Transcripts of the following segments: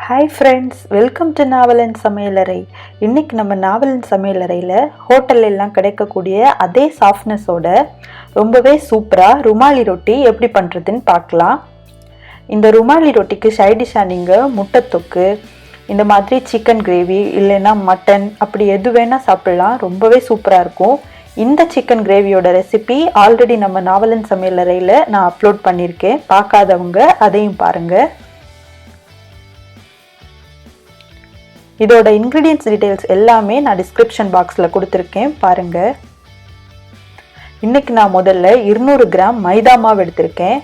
Hi friends, welcome to Navalan சமையலறை. இன்றைக்கி நம்ம நாவலன் சமையலறையில் ஹோட்டல்லாம் கிடைக்கக்கூடிய அதே சாஃப்ட்னஸோட ரொம்பவே சூப்பராக ருமாலி ரொட்டி எப்படி பண்ணுறதுன்னு பார்க்கலாம். இந்த ருமாலி ரொட்டிக்கு சைடிஷாக நீங்கள் முட்டை தொக்கு, இந்த மாதிரி சிக்கன் கிரேவி இல்லைன்னா மட்டன் அப்படி எது வேணால் சாப்பிட்லாம். ரொம்பவே சூப்பராக இருக்கும். இந்த சிக்கன் கிரேவியோட ரெசிபி ஆல்ரெடி நம்ம நாவலன் சமையலறையில் நான் அப்லோட் பண்ணியிருக்கேன். பார்க்காதவங்க அதையும் பாருங்கள். இதோட இன்க்ரீடியன்ஸ் டீட்டெயில்ஸ் எல்லாமே நான் டிஸ்கிரிப்ஷன் பாக்ஸில் கொடுத்துருக்கேன், பாருங்கள். இன்றைக்கி நான் முதல்ல 200 கிராம் மைதா மாவு எடுத்திருக்கேன்.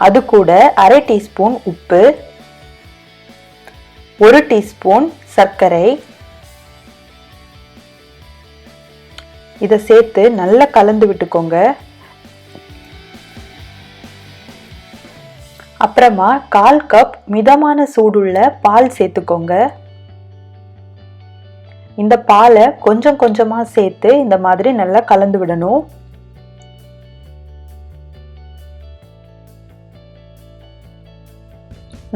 அது கூட அரை டீஸ்பூன் உப்பு, 1 டீஸ்பூன் சர்க்கரை, இதை சேர்த்து நல்லா கலந்து விட்டுக்கோங்க. அப்புறமா 1/4 கப் மிதமான சூடுள்ள பால் சேர்த்துக்கோங்க. இந்த பாலை கொஞ்சம் கொஞ்சமாக சேர்த்து இந்த மாதிரி நல்லா கலந்து விடணும்.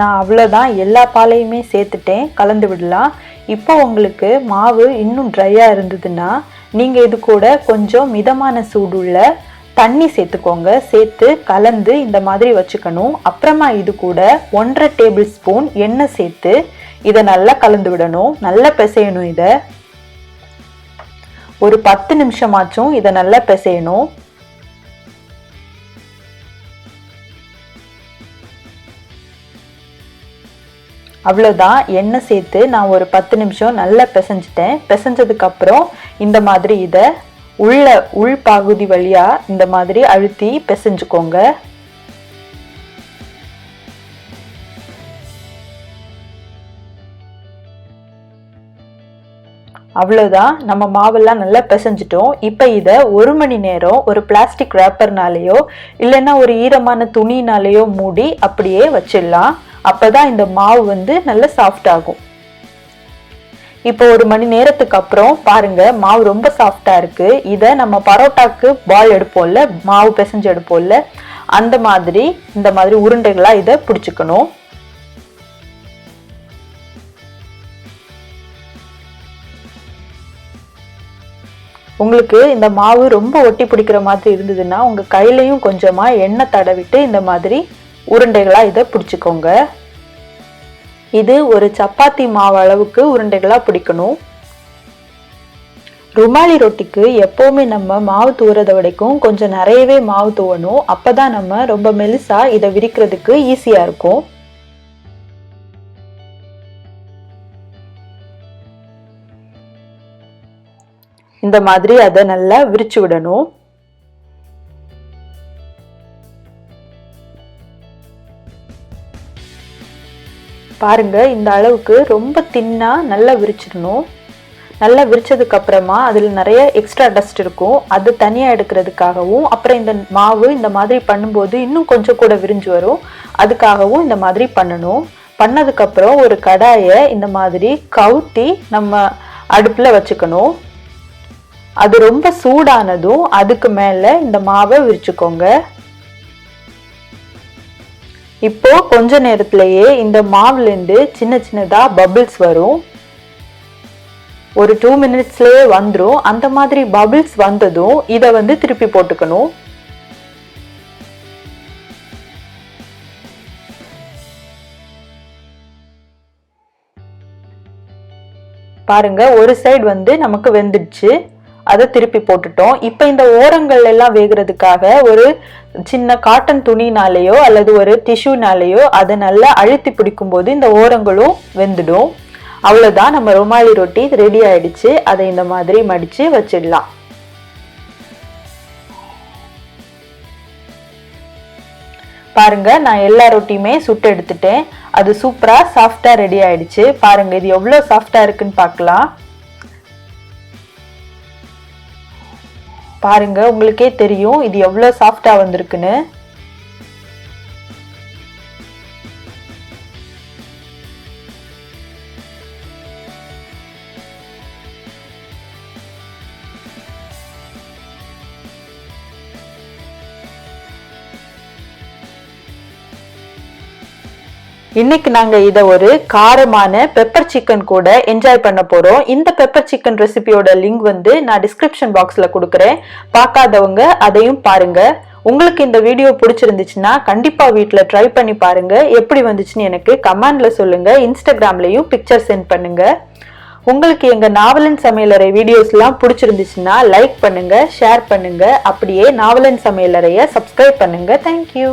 நான் அவ்வளோதான், எல்லா பாலையுமே சேர்த்துட்டேன், கலந்து விடலாம். இப்போ உங்களுக்கு மாவு இன்னும் ட்ரையாக இருந்ததுன்னா நீங்கள் இது கூட கொஞ்சம் மிதமான சூடுள்ள தண்ணி சேர்த்துக்கோங்க. சேர்த்து கலந்து இந்த மாதிரி வச்சுக்கணும். அப்புறமா இது கூட 1.5 டேபிள் ஸ்பூன் எண்ணெய் சேர்த்து இதை நல்லா கலந்து விடணும். நல்லா பிசையணும். இதை ஒரு 10 நிமிஷமாச்சும் இதை நல்லா பிசையணும். அவ்வளோதான், எண்ணெய் சேர்த்து நான் ஒரு 10 நிமிஷம் நல்லா பிசைஞ்சிட்டேன். பிசைஞ்சதுக்கு அப்புறம் இந்த மாதிரி இதை உள் பகுதி வழியா இந்த மாதிரி அழுத்தி பிசைஞ்சுக்கோங்க. அவ்வளோதான், நம்ம மாவெல்லாம் நல்லா பிசைஞ்சிட்டோம். இப்போ இதை 1 மணி நேரம் ஒரு பிளாஸ்டிக் ரேப்பர்னாலேயோ இல்லைன்னா ஒரு ஈரமான துணினாலேயோ மூடி அப்படியே வச்சிடலாம். அப்போதான் இந்த மாவு நல்லா சாஃப்ட் ஆகும். இப்போ 1 மணி நேரத்துக்கு அப்புறம் பாருங்க, மாவு ரொம்ப சாஃப்டா இருக்கு. இதை நம்ம பரோட்டாக்கு பால் எடுப்போம்ல, மாவு பிசைஞ்சு எடுப்போம்ல, அந்த மாதிரி இந்த மாதிரி உருண்டைகளா இதை பிடிச்சுக்கணும். உங்களுக்கு இந்த மாவு ரொம்ப ஒட்டி பிடிக்கிற மாதிரி இருந்ததுன்னா உங்க கையிலையும் கொஞ்சமா எண்ணெய் தடவிட்டு இந்த மாதிரி உருண்டைகளா இதை பிடிச்சுக்கோங்க. இது ஒரு சப்பாத்தி மாவு அளவுக்கு உருண்டைகளா பிடிக்கணும். ருமாலி ரொட்டிக்கு எப்பவுமே நம்ம மாவு தூவுறதை விடைக்கும் கொஞ்சம் நிறையவே மாவு தூவணும். அப்பதான் நம்ம ரொம்ப மெலிசா இதை விரிக்கிறதுக்கு ஈஸியா இருக்கும். இந்த மாதிரி அதை நல்லா விரிச்சு விடணும். பாருங்க, இந்த அளவுக்கு ரொம்ப தின்னா நல்லா விரிச்சிடணும். நல்லா விரிச்சதுக்கு அப்புறமா அதில் நிறைய எக்ஸ்ட்ரா டஸ்ட் இருக்கும், அது தனியாக எடுக்கிறதுக்காகவும் அப்புறம் இந்த மாவு இந்த மாதிரி பண்ணும்போது இன்னும் கொஞ்சம் கூட விரிஞ்சு வரும், அதுக்காகவும் இந்த மாதிரி பண்ணணும். பண்ணதுக்கப்புறம் ஒரு கடாயை இந்த மாதிரி கவுத்தி நம்ம அடுப்பில் வச்சுக்கணும். அது ரொம்ப சூடானதும் அதுக்கு மேலே இந்த மாவை விரிச்சுக்கோங்க. இப்போ கொஞ்ச நேரத்திலேயே இந்த மாவுலேருந்து சின்ன சின்னதா பபிள்ஸ் வரும். ஒரு 2 மினிட்ஸ்லயே வந்துடும். அந்த மாதிரி பபிள்ஸ் வந்ததும் இதை திருப்பி போட்டுக்கணும். பாருங்க, ஒரு சைடு நமக்கு வெந்துடுச்சு. அதை திருப்பி போட்டுட்டோம். இப்போ இந்த ஓரங்கள் எல்லாம் வேகிறதுக்காக ஒரு சின்ன காட்டன் துணினாலேயோ அல்லது ஒரு டிஷ்யூனாலேயோ அதை நல்லா அழுத்தி பிடிக்கும் போது இந்த ஓரங்களும் வெந்துடும். அவ்வளோதான், நம்ம ருமாலி ரொட்டி ரெடி ஆயிடுச்சு. அதை இந்த மாதிரி மடிச்சு வச்சிடலாம். பாருங்க, நான் எல்லா ரொட்டியுமே சுட்டு எடுத்துட்டேன். அது சூப்பரா சாஃப்டா ரெடி ஆயிடுச்சு. பாருங்க, இது எவ்வளோ சாஃப்டா இருக்குன்னு பார்க்கலாம். பாருங்க, உங்களுக்கே தெரியும் இது எவ்வளோ சாஃப்டா வந்திருக்குன்னு. இன்னைக்கு நாங்க இத ஒரு காரமான பெப்பர் சிக்கன் கூட என்ஜாய் பண்ண போறோம். இந்த பெப்பர் சிக்கன் ரெசிபியோட லிங்க் வந்து நான் டிஸ்கிரிப்ஷன் பாக்ஸ்ல கொடுக்குறேன். பார்க்காதவங்க அதையும் பாருங்க. உங்களுக்கு இந்த வீடியோ பிடிச்சிருந்துச்சுன்னா கண்டிப்பா வீட்ல ட்ரை பண்ணி பாருங்க. எப்படி வந்துச்சுன்னு எனக்கு கமெண்ட்ல சொல்லுங்க. இன்ஸ்டாகிராம்லயும் பிக்சர் சென்ட் பண்ணுங்க. உங்களுக்கு எங்க நாவலன் சமையலறை வீடியோஸ்லாம் பிடிச்சிருந்துச்சுன்னா லைக் பண்ணுங்க, ஷேர் பண்ணுங்க. அப்படியே நாவலன் சமையலறைய சப்ஸ்கிரைப் பண்ணுங்க. தேங்க்யூ.